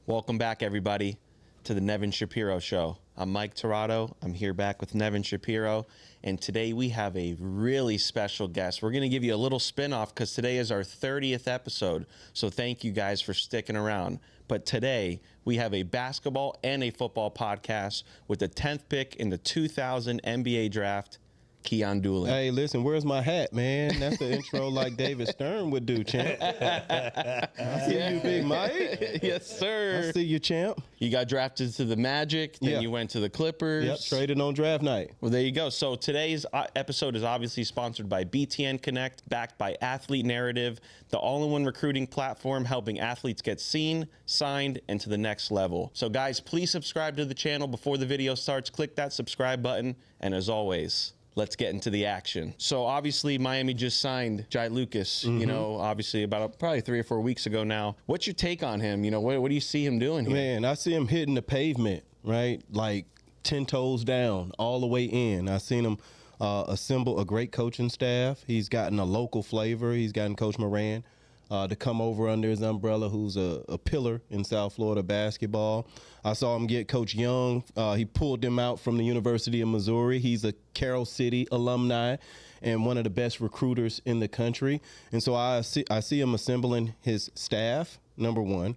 Welcome back, everybody, to the Nevin Shapiro Show. I'm Mike Tirado. I'm here back with Nevin Shapiro, and today we have a really special guest. We're going to give you a little spin-off because today is our 30th episode, so thank you guys for sticking around. But today, we have a basketball and a football podcast with the 10th pick in the 2000 NBA Draft, Keyon Dooling. Hey, listen, where's my hat, man? That's the intro like David Stern would do, champ. I see you, Big Mike. Yes, sir. I see you, champ. You got drafted to the Magic, then you went to the Clippers. Yep, traded on draft night. Well, there you go. So today's episode is obviously sponsored by BTN Connect, backed by Athlete Narrative, the all-in-one recruiting platform helping athletes get seen, signed, and to the next level. So guys, please subscribe to the channel before the video starts. Click that subscribe button, and as always, let's get into the action. So obviously Miami just signed Jai Lucas, you know, obviously about probably 3 or 4 weeks ago now. What's your take on him? You know, what do you see him doing here? Man, I see him hitting the pavement, right? Like 10 toes down, all the way in. I seen him assemble a great coaching staff. He's gotten a local flavor. He's gotten Coach Moran to come over under his umbrella, who's a pillar in South Florida basketball. I saw him get Coach Young. He pulled him out from the University of Missouri. He's a Carroll City alumni and one of the best recruiters in the country. And so I see him assembling his staff, number one.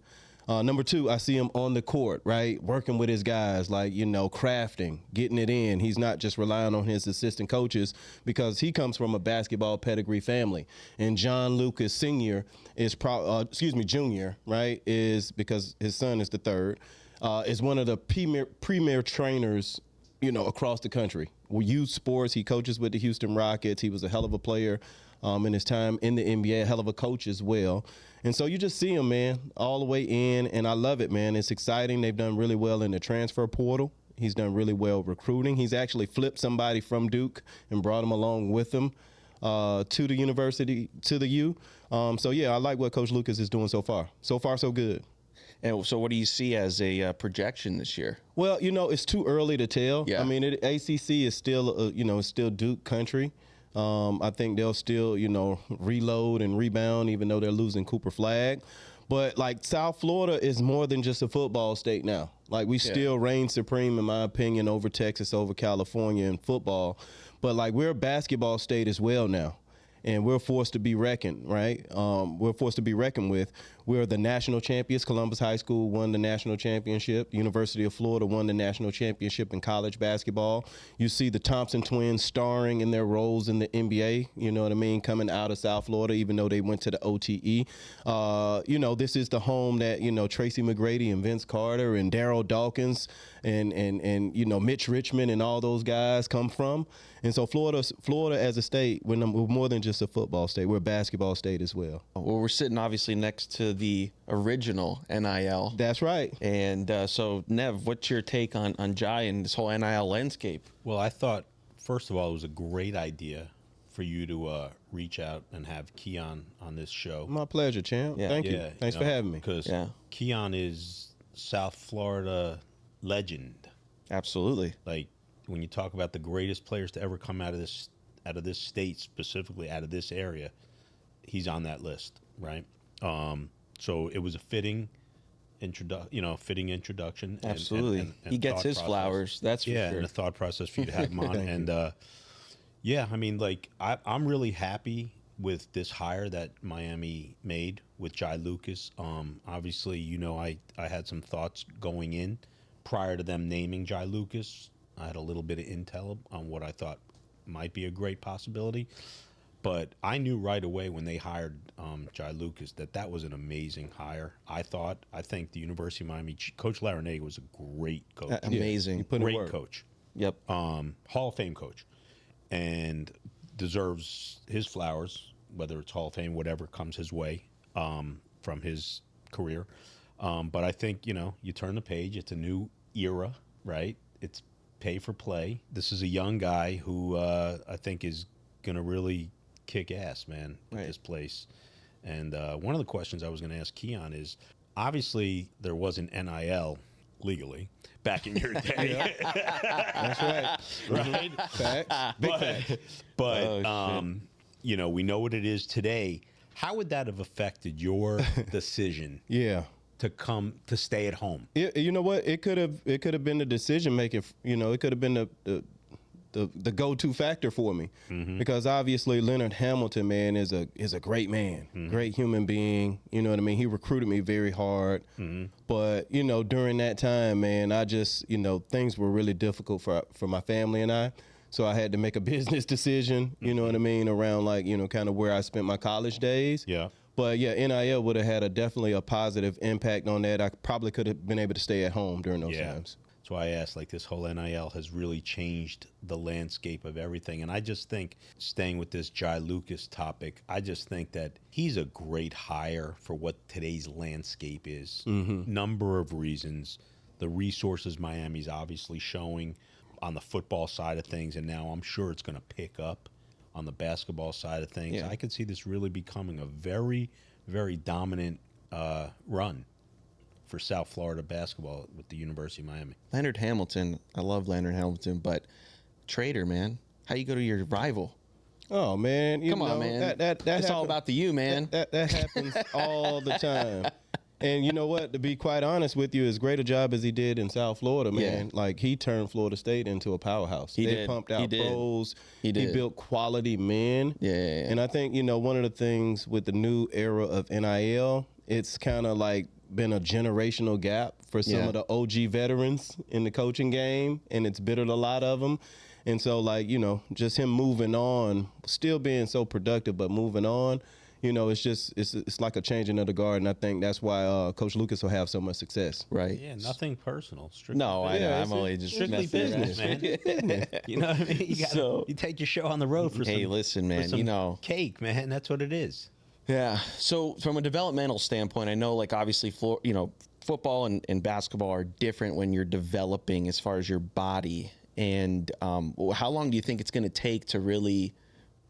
Number two, I see him on the court, right, working with his guys, like, you know, crafting, getting it in. He's not just relying on his assistant coaches because he comes from a basketball pedigree family. And John Lucas Sr. is Jr., right, is because his son is the third, is one of the premier trainers, you know, across the country. Youth sports, he coaches with the Houston Rockets. He was a hell of a player in his time in the NBA, a hell of a coach as well. And so you just see him, man, all the way in, and I love it, man. It's exciting. They've done really well in the transfer portal. He's done really well recruiting. He's actually flipped somebody from Duke and brought him along with him to the university, to the U. So, yeah, I like what Coach Lucas is doing so far. So far, so good. And so what do you see as a projection this year? Well, you know, it's too early to tell. Yeah. I mean, ACC is still, it's still Duke country. I think they'll still, you know, reload and rebound, even though they're losing Cooper Flagg. But, like, South Florida is more than just a football state now. Like, we still reign supreme, in my opinion, over Texas, over California in football. But, like, we're a basketball state as well now. And we're forced to be reckoned, right? We're forced to be reckoned with. We're the national champions. Columbus High School won the national championship. University of Florida won the national championship in college basketball. You see the Thompson twins starring in their roles in the NBA, you know what I mean, coming out of South Florida, even though they went to the OTE. You know, this is the home that, you know, Tracy McGrady and Vince Carter and Darryl Dawkins and you know, Mitch Richmond and all those guys come from. And so Florida as a state, we're more than just a football state. We're a basketball state as well. Well, we're sitting obviously next to the original NIL. That's right. And so, Nev, what's your take on Jai and this whole NIL landscape? Well, I thought, first of all, it was a great idea for you to reach out and have Keyon on this show. My pleasure, champ. Yeah. Thank you. Thanks for having me. Because Keyon is South Florida legend. Absolutely. Like, when you talk about the greatest players to ever come out of this state, specifically out of this area, he's on that list, right? So it was a fitting introduction. Absolutely. And he gets his process. Flowers, that's for sure. And a thought process for you to have him on. And yeah, I mean, like, I'm really happy with this hire that Miami made with Jai Lucas. Obviously, you know, I had some thoughts going in prior to them naming Jai Lucas. I had a little bit of intel on what I thought might be a great possibility. But I knew right away when they hired Jai Lucas that was an amazing hire. I think the University of Miami, Coach Larinaga was a great coach. Amazing. Great coach. Yep. Hall of Fame coach. And deserves his flowers, whether it's Hall of Fame, whatever comes his way from his career. But I think, you know, you turn the page. It's a new era, right? It's pay for play. This is a young guy who I think is going to really kick ass, man, at this place. And one of the questions I was going to ask Keyon is, obviously there wasn't NIL legally back in your day. That's right. Right? Facts. Big facts. But you know, we know what it is today. How would that have affected your decision to stay at home. You know what? It could have been the decision making. You know, it could have been the go-to factor for me, because obviously Leonard Hamilton, man, is a great man, great human being. You know what I mean? He recruited me very hard, but you know, during that time, man, I just, you know, things were really difficult for my family and I. So I had to make a business decision, you know what I mean, around like, you know, kind of where I spent my college days. Yeah. But yeah, NIL would have had definitely a positive impact on that. I probably could have been able to stay at home during those times. That's why I asked, like, this whole NIL has really changed the landscape of everything. And I just think, staying with this Jai Lucas topic, I just think that he's a great hire for what today's landscape is. Number of reasons. The resources Miami's obviously showing on the football side of things, and now I'm sure it's going to pick up on the basketball side of things. Yeah. I could see this really becoming a very, very dominant run for South Florida basketball with the University of Miami. Leonard Hamilton, I love Leonard Hamilton, but traitor, man. How you go to your rival? Oh man, Come on, man. It's all about the you, man. That happens all the time. And you know what? To be quite honest with you, as great a job as he did in South Florida, man, like he turned Florida State into a powerhouse. They pumped out pros. He built quality men. Yeah. And I think, you know, one of the things with the new era of NIL, it's kind of like been a generational gap for some of the OG veterans in the coaching game, and it's bittered a lot of them. And so, like, you know, just him moving on, still being so productive, but moving on, you know, it's like a changing of the guard, and I think that's why Coach Lucas will have so much success. Right. Yeah, nothing personal. Strictly No, I know. business. I'm only just Strictly messing around. business, man. You know what I mean? You take your show on the road for Hey, some, listen, man, for some you know. cake, man. That's what it is. Yeah. So from a developmental standpoint, I know, like, obviously, you know, football and basketball are different when you're developing as far as your body. And how long do you think it's going to take to really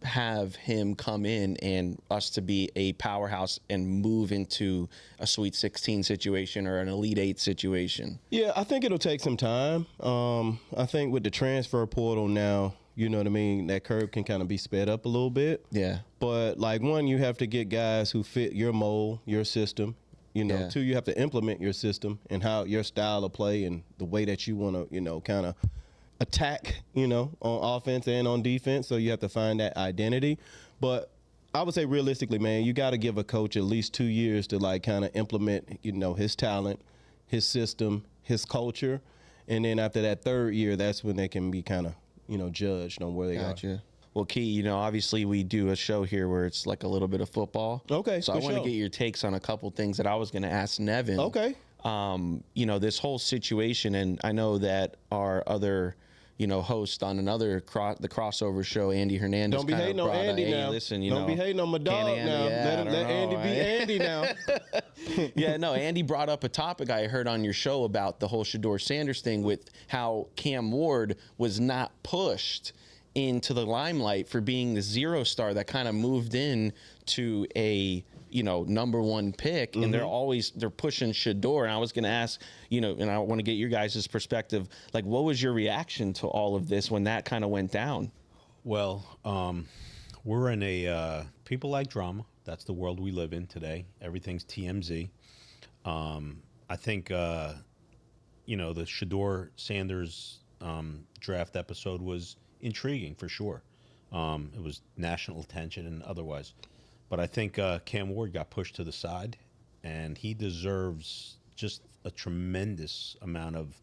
have him come in and us to be a powerhouse and move into a Sweet 16 situation or an Elite 8 situation? Yeah, I think it'll take some time. I think with the transfer portal now, you know what I mean, that curve can kind of be sped up a little bit. Yeah. But, like, one, you have to get guys who fit your mold, your system. You know, two, you have to implement your system and how your style of play and the way that you want to, you know, kind of attack, you know, on offense and on defense. So you have to find that identity. But I would say realistically, man, you got to give a coach at least 2 years to, like, kind of implement, you know, his talent, his system, his culture. And then after that third year, that's when they can be kind of, you know, judged on where they are. Well, Key, you know, obviously we do a show here where it's like a little bit of football. Okay. So I want to get your takes on a couple things that I was going to ask Nevin. Okay. You know, this whole situation, and I know that our other, you know, host on another the crossover show, Andy Hernandez. Don't be hating on Andy now. Listen, you Don't know, be hating on my dog now. Yeah, let Andy be Andy now. Yeah, no, Andy brought up a topic I heard on your show about the whole Shedeur Sanders thing, with how Cam Ward was not pushed into the limelight for being the zero star that kind of moved in to a, you know, number one pick, and they're pushing Shedeur. And I was going to ask, you know, and I want to get your guys' perspective, like, what was your reaction to all of this when that kind of went down? Well, we're in a people like drama. That's the world we live in today. Everything's TMZ. I think, you know, the Shedeur Sanders draft episode was intriguing for sure. It was national attention and otherwise. But I think Cam Ward got pushed to the side, and he deserves just a tremendous amount of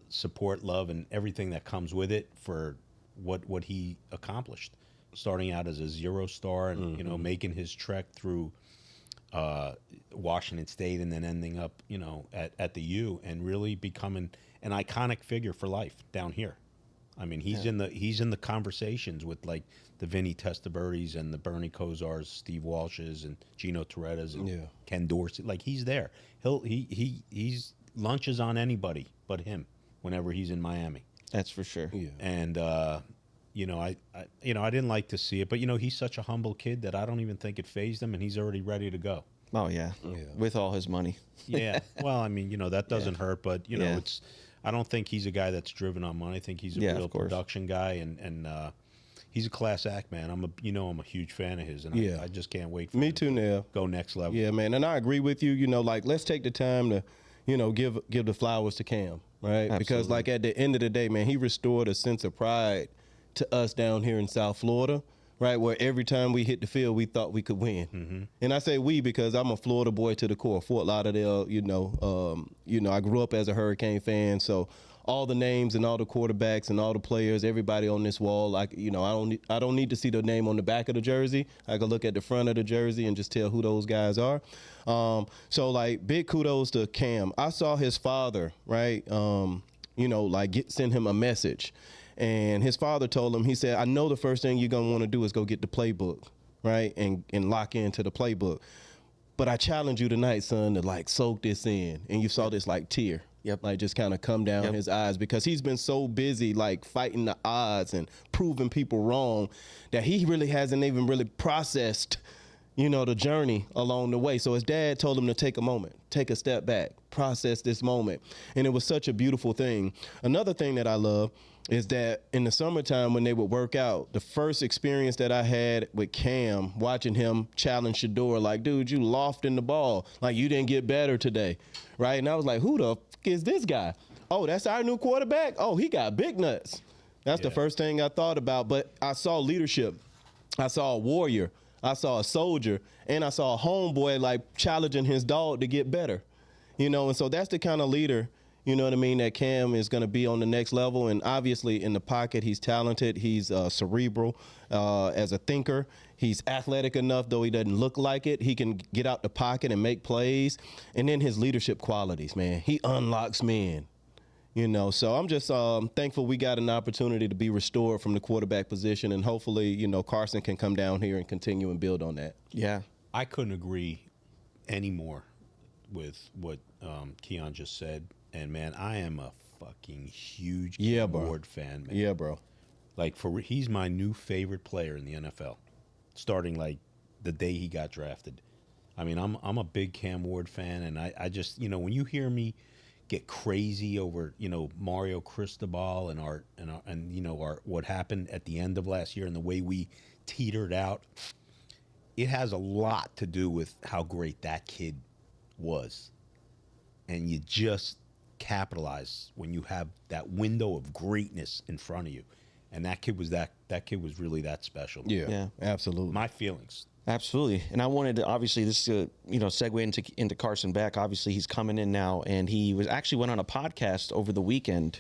support, love, and everything that comes with it for what he accomplished. Starting out as a zero star and, you know, making his trek through Washington State and then ending up, you know, at the U and really becoming an iconic figure for life down here. I mean, he's in the conversations with, like, the Vinny Testabertis and the Bernie Kosars, Steve Walshes and Gino Torettas and Ken Dorsey. Like, he's there. He's lunches on anybody but him whenever he's in Miami. That's for sure. Yeah. And you know, I didn't like to see it, but, you know, he's such a humble kid that I don't even think it fazed him, and he's already ready to go. Oh yeah. With all his money. Yeah. Well, I mean, you know, that doesn't hurt, but, you know, I don't think he's a guy that's driven on money. I think he's a real production guy, and he's a class act, man. I'm a huge fan of his, and Yeah. I just can't wait for Me him too, to Nev. go next level. Yeah, man, and I agree with you. Like let's take the time to, give the flowers to Cam, right? Because like at the end of the day, man, he restored a sense of pride to us down here in South Florida, right? Where every time we hit the field, we thought we could win. Mm-hmm. And I say we because I'm a Florida boy to the core. Fort Lauderdale, I grew up as a Hurricane fan, so all the names and all the quarterbacks and all the players, everybody on this wall, like, I don't need to see the name on the back of the jersey. I can look at the front of the jersey and just tell who those guys are. So like big kudos to Cam. I saw his father, right? Send him a message. And his father told him, he said, I know the first thing you're going to want to do is go get the playbook, right? And lock into the playbook. But I challenge you tonight, son, to like soak this in. And you saw this like tear. Yep. Like just kind of come down his eyes because he's been so busy like fighting the odds and proving people wrong that he really hasn't even really processed, the journey along the way. So his dad told him to take a moment, take a step back, process this moment. And it was such a beautiful thing. Another thing that I love is that in the summertime when they would work out, the first experience that I had with Cam, watching him challenge Shedeur, like, dude, you lofting the ball. Like, you didn't get better today, right? And I was like, who the is this guy? Oh, that's our new quarterback? Oh, he got big nuts. That's the first thing I thought about. But I saw leadership. I saw a warrior. I saw a soldier. And I saw a homeboy, like, challenging his dog to get better. And so that's the kind of leader, that Cam is going to be on the next level. And obviously in the pocket, he's talented. He's cerebral as a thinker. He's athletic enough, though he doesn't look like it. He can get out the pocket and make plays. And then his leadership qualities, man. He unlocks men. So I'm just thankful we got an opportunity to be restored from the quarterback position. And hopefully, Carson can come down here and continue and build on that. Yeah. I couldn't agree any more with what Keyon just said. And, man, I am a fucking huge Ward fan, man. Yeah, bro. Like, he's my new favorite player in the NFL, starting, like, the day he got drafted. I mean, I'm a big Cam Ward fan, and I just, when you hear me get crazy over, Mario Cristobal and our what happened at the end of last year and the way we teetered out, it has a lot to do with how great that kid was. And you just capitalize when you have that window of greatness in front of you, and that kid was really that special. Yeah, absolutely. My feelings. Absolutely. And I wanted to, obviously, this segue into Carson Beck. Obviously, he's coming in now, and he went on a podcast over the weekend,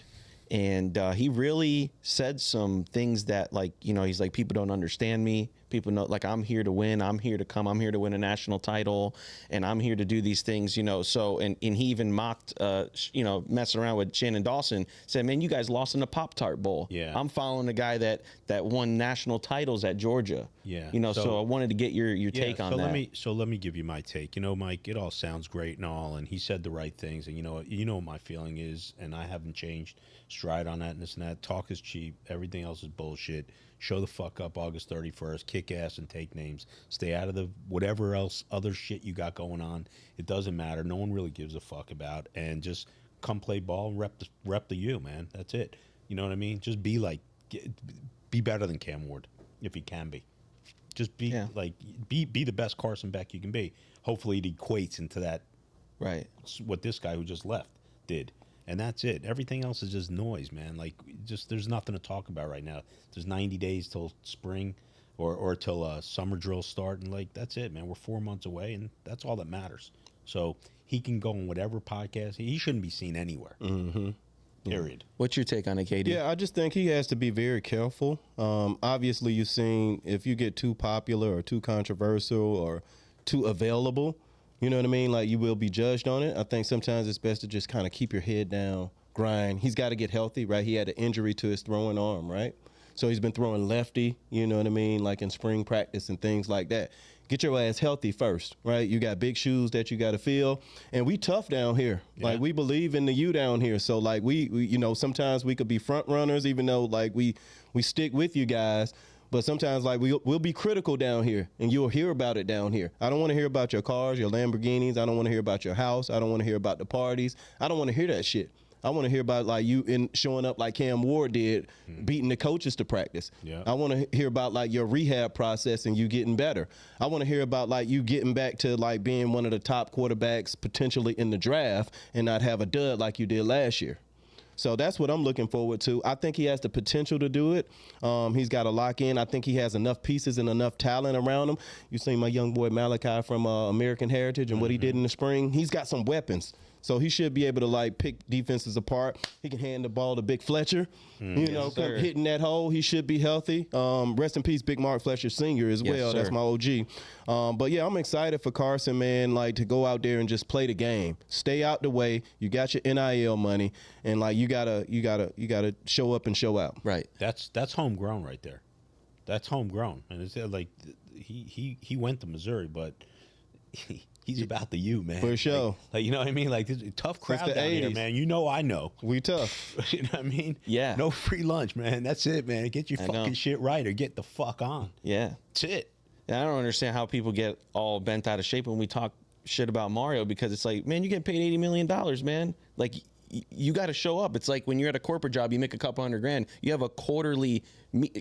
and he really said some things that, like, he's like, people don't understand me. People know, like, I'm here to win. I'm here to come. I'm here to win a national title, and I'm here to do these things, So, and he even mocked, messing around with Shannon Dawson, said, man, you guys lost in the Pop-Tart Bowl. Yeah. I'm following a guy that won national titles at Georgia. Yeah. So I wanted to get your take on that. Let me give you my take. Mike, it all sounds great and all, and he said the right things, and what my feeling is, and I haven't changed stride on that and this and that. Talk is cheap. Everything else is bullshit. Show the fuck up August 31st. Kick ass and take names. Stay out of the whatever else other shit you got going on. It doesn't matter. No one really gives a fuck about. And just come play ball and rep the U, man. That's it. You know what I mean? Just be better than Cam Ward if he can be. Just be be the best Carson Beck you can be. Hopefully it equates into that. Right. What this guy who just left did. And that's it. Everything else is just noise, man. Like, just there's nothing to talk about right now. There's 90 days till spring or till summer drills start. And, like, that's it, man. We're 4 months away, and that's all that matters. So he can go on whatever podcast. He shouldn't be seen anywhere. Mm-hmm. Period. What's your take on it, Katie? Yeah, I just think he has to be very careful. Obviously, you've seen if you get too popular or too controversial or too available, you know what I mean? Like, you will be judged on it. I think sometimes it's best to just kind of keep your head down, grind. He's got to get healthy, right? He had an injury to his throwing arm, right? So he's been throwing lefty, you know what I mean, like in spring practice and things like that. Get your ass healthy first, right? You got big shoes that you got to fill. And we tough down here. Yeah. Like, we believe in the U down here. So, like, we sometimes we could be front runners, even though, like, we stick with you guys. But sometimes, like, we'll be critical down here, and you'll hear about it down here. I don't want to hear about your cars, your Lamborghinis. I don't want to hear about your house. I don't want to hear about the parties. I don't want to hear that shit. I want to hear about like you in showing up like Cam Ward did, beating the coaches to practice. Yeah. I want to hear about like your rehab process and you getting better. I want to hear about like you getting back to like being one of the top quarterbacks potentially in the draft and not have a dud like you did last year. So that's what I'm looking forward to. I think he has the potential to do it. He's got to lock in. I think he has enough pieces and enough talent around him. You seen my young boy Malachi from American Heritage and what he did in the spring. He's got some weapons. So he should be able to like pick defenses apart. He can hand the ball to Big Fletcher. Come hitting that hole. He should be healthy. Rest in peace, Big Mark Fletcher Sr. as well. Sir. That's my OG. But yeah, I'm excited for Carson, man. Like to go out there and just play the game. Stay out the way. You got your NIL money, and like you gotta show up and show out. Right. That's homegrown right there. That's homegrown, and it's like he went to Missouri, but. He's about the U, man. For sure. Like you know what I mean? Like, this tough crowd the down here, 80s. man. You know I know. We tough. You know what I mean? Yeah. No free lunch, man. That's it, man. Get your fucking shit right or get the fuck on. Yeah. That's it. And I don't understand how people get all bent out of shape when we talk shit about Mario, because it's like, man, you get paid $80 million, man. Like, you got to show up. It's like when you're at a corporate job, you make a couple $100,000. You have a quarterly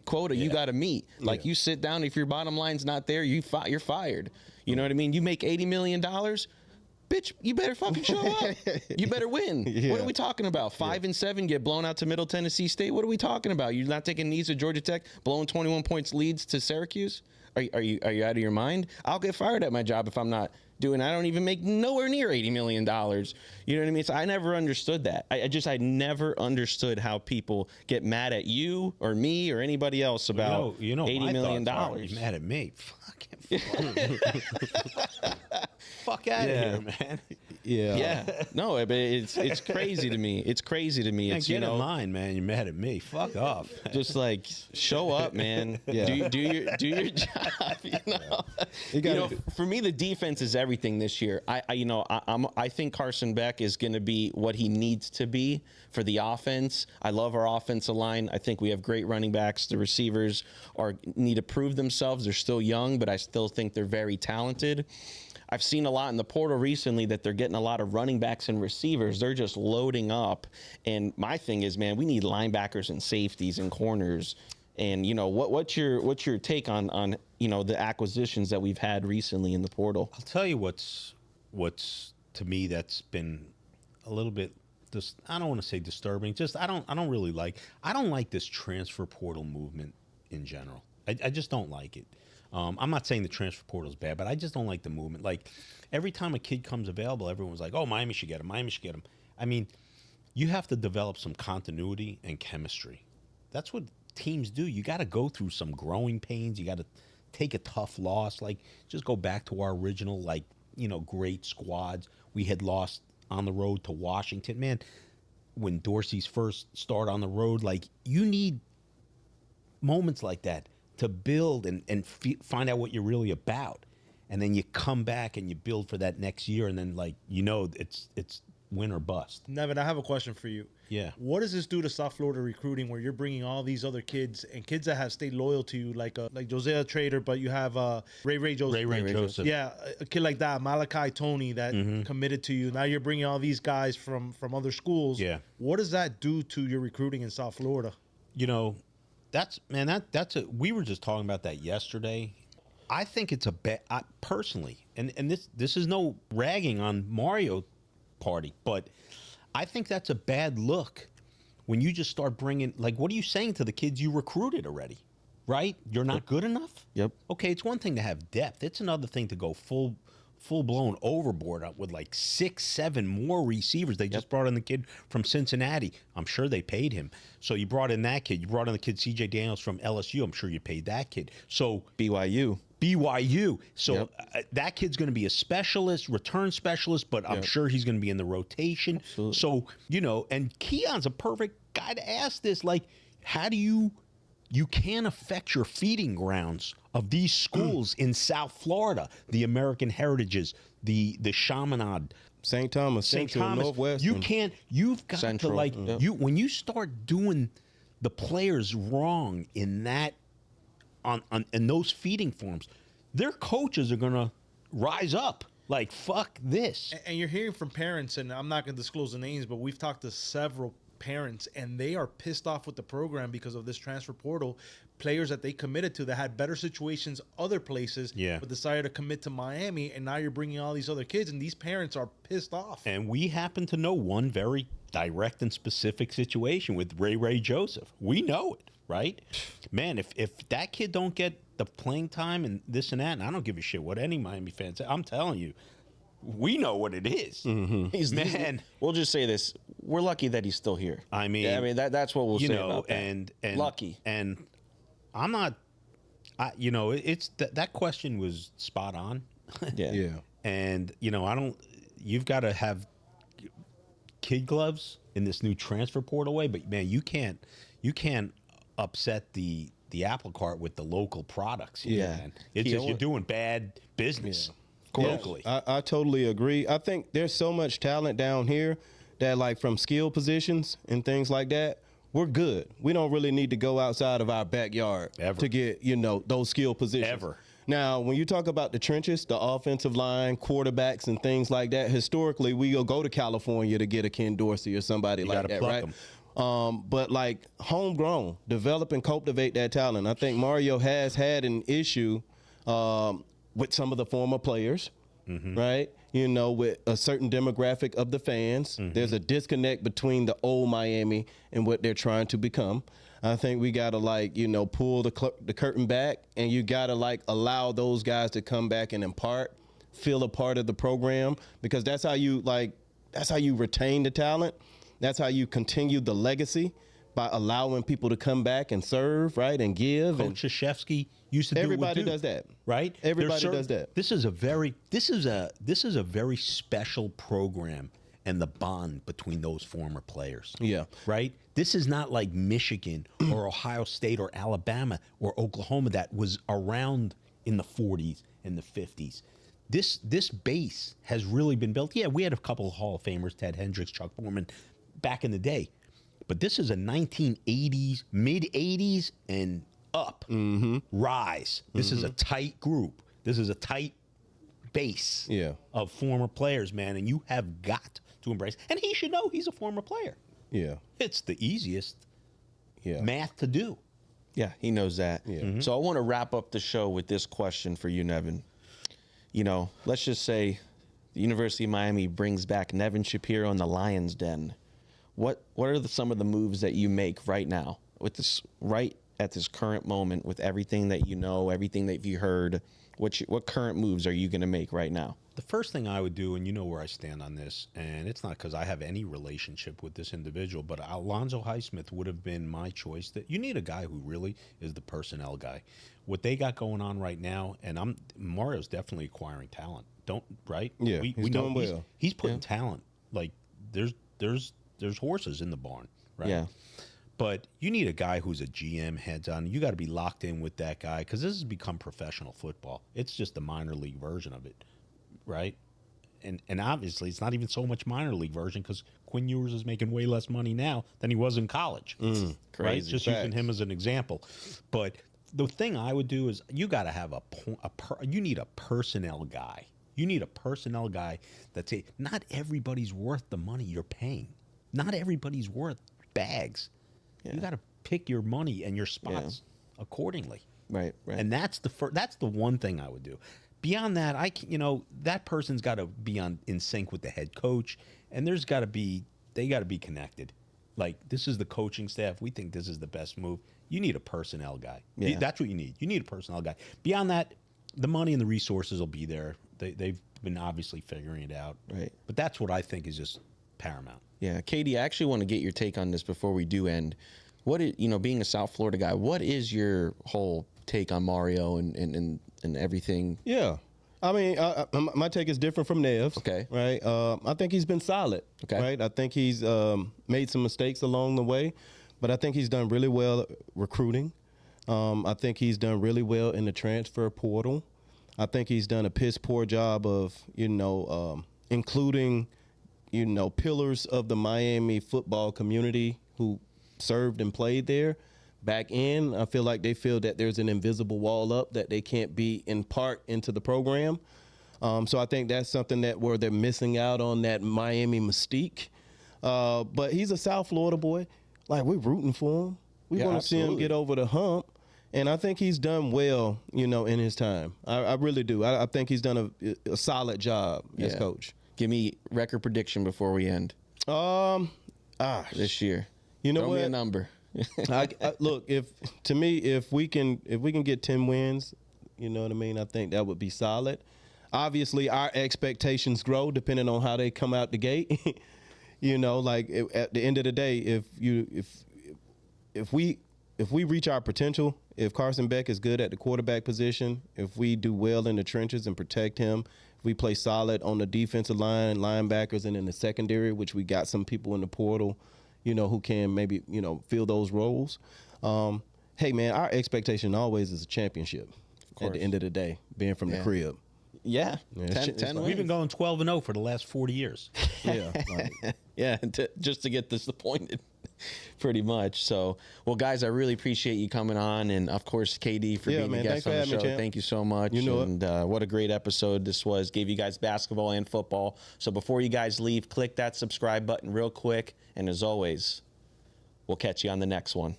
quota you got to meet. Like, you sit down. If your bottom line's not there, you're fired. You know what I mean? You make $80 million. Bitch, you better fucking show up. You better win. What are we talking about? 5-7, get blown out to Middle Tennessee State? What are we talking about? You're not taking knees to Georgia Tech, blowing 21 points leads to Syracuse? Are you out of your mind? I'll get fired at my job if I'm not doing. I don't even make nowhere near $80 million. You know what I mean? So I never understood that. I never understood how people get mad at you or me or anybody else about $80 million. You mad at me? Fuck out of here, man. Yeah. No, but it's crazy to me. It's crazy to me. It's get in line, man. You're mad at me. Fuck off. Just like show up, man. Yeah. Do your job. For me, the defense is everything this year. I think Carson Beck is going to be what he needs to be for the offense. I love our offensive line. I think we have great running backs. The receivers need to prove themselves. They're still young, but I still think they're very talented. I've seen a lot in the portal recently that they're getting a lot of running backs and receivers. They're just loading up. And my thing is, man, we need linebackers and safeties and corners. And what's your take on the acquisitions that we've had recently in the portal? I'll tell you what's to me that's been a little bit I don't want to say disturbing. Just I don't really like this transfer portal movement in general. I just don't like it. I'm not saying the transfer portal is bad, but I just don't like the movement. Like, every time a kid comes available, everyone's like, oh, Miami should get him. Miami should get him. I mean, you have to develop some continuity and chemistry. That's what teams do. You got to go through some growing pains. You got to take a tough loss. Like, just go back to our original, great squads. We had lost on the road to Washington. Man, when Dorsey's first start on the road, like, you need moments like that to build and find out what you're really about, and then you come back and you build for that next year, and then it's win or bust. Nevin, I have a question for you. Yeah. What does this do to South Florida recruiting, where you're bringing all these other kids and kids that have stayed loyal to you, like Josiah Trader, but you have Ray Joseph. Ray Joseph. Yeah, a kid like that, Malachi Tony, that committed to you. Now you're bringing all these guys from other schools. Yeah. What does that do to your recruiting in South Florida? We were just talking about that yesterday. I think it's personally, and this is no ragging on Mario Party, but I think that's a bad look when you just start bringing, like, what are you saying to the kids you recruited already, right? You're not good enough? Yep. Okay, it's one thing to have depth. It's another thing to go full-blown overboard with like 6-7 more receivers. They just brought in the kid from Cincinnati. I'm sure they paid him. So you brought in that kid. You brought in the kid C.J. Daniels from LSU. I'm sure you paid that kid. So BYU. So that kid's going to be a specialist, return specialist, but I'm sure he's going to be in the rotation. Absolutely. So, and Keyon's a perfect guy to ask this. Like, how do you can't affect your feeding grounds of these schools in South Florida, the American Heritages, the Chaminade, St. Thomas, Central, Northwestern. You've got Central, to when you start doing the players wrong in that, in those feeding forms, their coaches are going to rise up. Like, fuck this. And you're hearing from parents, and I'm not going to disclose the names, but we've talked to several parents, and they are pissed off with the program because of this transfer portal. Players that they committed to that had better situations other places, but decided to commit to Miami, and now you're bringing all these other kids, and these parents are pissed off. And we happen to know one very direct and specific situation with Ray Joseph. We know it, right? Man, if that kid don't get the playing time and this and that, and I don't give a shit what any Miami fan says, I'm telling you, we know what it is. Man, we'll just say this: we're lucky that he's still here. I mean, that's what we'll say about that. And lucky. And I'm not. It's that question was spot on. Yeah. And I don't. You've got to have kid gloves in this new transfer portal way, but man, you can't upset the apple cart with the local products. Man. It's just you're doing bad business. Locally. I totally agree. I think there's so much talent down here that, like, from skill positions and things like that, we're good. We don't really need to go outside of our backyard to get, those skill positions. Now, when you talk about the trenches, the offensive line, quarterbacks, and things like that, historically, we'll go to California to get a Ken Dorsey or somebody like that, right? But, like, homegrown, develop and cultivate that talent. I think Mario has had an issue with some of the former players, right? With a certain demographic of the fans. There's a disconnect between the old Miami and what they're trying to become. I think we got to, pull the curtain back, and you got to, allow those guys to come back and feel a part of the program, because that's how you retain the talent. That's how you continue the legacy, by allowing people to come back and serve, right, and give. Coach Krzyzewski used to do everybody does that, right? Everybody does that. This is a very special program, and the bond between those former players. Yeah, right. This is not like Michigan or Ohio State or Alabama or Oklahoma that was around in the 40s and the 50s. This base has really been built. Yeah, we had a couple of Hall of Famers, Ted Hendricks, Chuck Foreman, back in the day. But this is a 1980s, mid-80s, and up rise. This is a tight group. This is a tight base of former players, man, and you have got to embrace. And he should know he's a former player. Yeah. It's the easiest math to do. Yeah, he knows that. Yeah. So I want to wrap up the show with this question for you, Nevin. Let's just say the University of Miami brings back Nevin Shapiro in the Lions Den. What are some of the moves that you make right now, with this right at this current moment, with everything that you know, everything that you heard? What current moves are you going to make right now? The first thing I would do, and you know where I stand on this, and it's not because I have any relationship with this individual, but Alonzo Highsmith would have been my choice. That you need a guy who really is the personnel guy. What they got going on right now, and Mario's definitely acquiring talent. Right? Yeah, we know he's putting talent. Like there's horses in the barn, right? Yeah. But you need a guy who's a GM, heads on. You got to be locked in with that guy, because this has become professional football. It's just the minor league version of it, right? And obviously, it's not even so much minor league version, because Quinn Ewers is making way less money now than he was in college. Crazy. Right? Just using him as an example. But the thing I would do is you got to have you need a personnel guy. You need a personnel guy that's not everybody's worth the money you're paying. Not everybody's worth bags. Yeah. You got to pick your money and your spots accordingly. Right. And that's the one thing I would do. Beyond that, that person's got to be in sync with the head coach, and they got to be connected. Like, this is the coaching staff. We think this is the best move. You need a personnel guy. Yeah. That's what you need. You need a personnel guy. Beyond that, the money and the resources will be there. They've been obviously figuring it out. Right. But that's what I think is just paramount. Yeah, Katie, I actually want to get your take on this before we do end. Being a South Florida guy, what is your whole take on Mario and everything? Yeah. I mean, my take is different from Nev's. Okay. Right. I think he's been solid. Okay. Right. I think he's made some mistakes along the way, but I think he's done really well recruiting. I think he's done really well in the transfer portal. I think he's done a piss poor job of, including, pillars of the Miami football community who served and played there back in. I feel like they feel that there's an invisible wall up that they can't be in part into the program. So I think that's something where they're missing out on that Miami mystique. But he's a South Florida boy. Like, we're rooting for him. We want to see him get over the hump. And I think he's done well, in his time. I really do. I think he's done a solid job as coach. Give me record prediction before we end. This year. You know Throw what? me a number. Look, if we can get 10 wins, you know what I mean, I think that would be solid. Obviously, our expectations grow depending on how they come out the gate. At the end of the day, if we reach our potential, if Carson Beck is good at the quarterback position, if we do well in the trenches and protect him, if we play solid on the defensive line, linebackers, and in the secondary, which we got some people in the portal, who can maybe, fill those roles. Hey, man, our expectation always is a championship at the end of the day, being from the crib. Yeah. 10 wins. We've been going 12-0 for the last 40 years. Yeah. Yeah, just to get disappointed, pretty much. So, well, guys, I really appreciate you coming on, and of course, KD for being a guest on the show. Thank you so much. And what a great episode this was. Gave you guys basketball and football. So before you guys leave, click that subscribe button real quick, and as always, we'll catch you on the next one.